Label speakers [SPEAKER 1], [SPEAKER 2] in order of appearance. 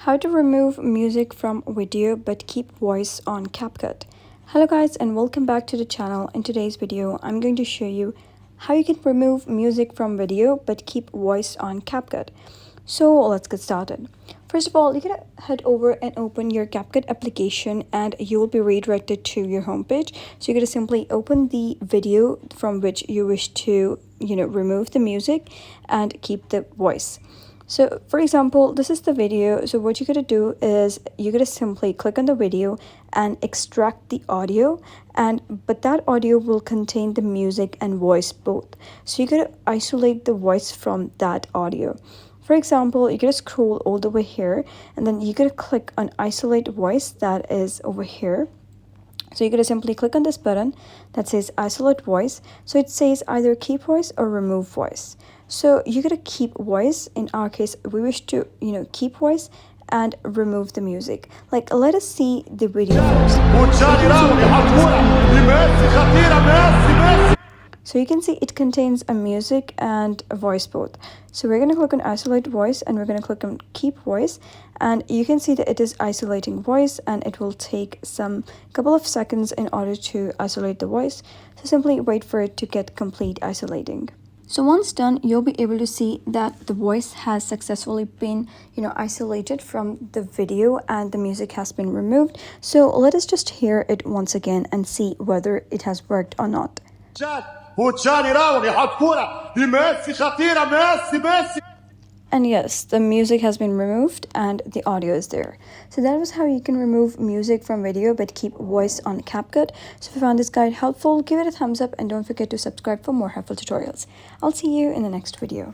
[SPEAKER 1] How to remove music from video but keep voice on CapCut. Hello guys and welcome back to the channel. In today's video, I'm going to show you how you can remove music from video but keep voice on CapCut. So let's get started. First of all, you're gonna head over and open your CapCut application and you will be redirected to your homepage. So you're gonna simply open the video from which you wish to, remove the music and keep the voice. So for example, this is the video. So what you're going to do is you're going to simply click on the video and extract the audio, but that audio will contain the music and voice both. So you're going to isolate the voice from that audio. For example, you're going to scroll all the way here and then you're going to click on isolate voice, that is over here. So you're going to simply click on this button that says isolate voice. So it says either keep voice or remove voice. So you're going to keep voice. In our case, we wish to, keep voice and remove the music. Like, let us see the video first. So you can see it contains a music and a voice both. So we're going to click on isolate voice and we're going to click on keep voice, and you can see that it is isolating voice and it will take some couple of seconds in order to isolate the voice. So simply wait for it to get complete isolating. So once done, you'll be able to see that the voice has successfully been, isolated from the video and the music has been removed. So let us just hear it once again and see whether it has worked or not. And yes, the music has been removed and the audio is there. So that was how you can remove music from video but keep voice on CapCut. So if you found this guide helpful, give it a thumbs up and don't forget to subscribe for more helpful tutorials. I'll see you in the next video.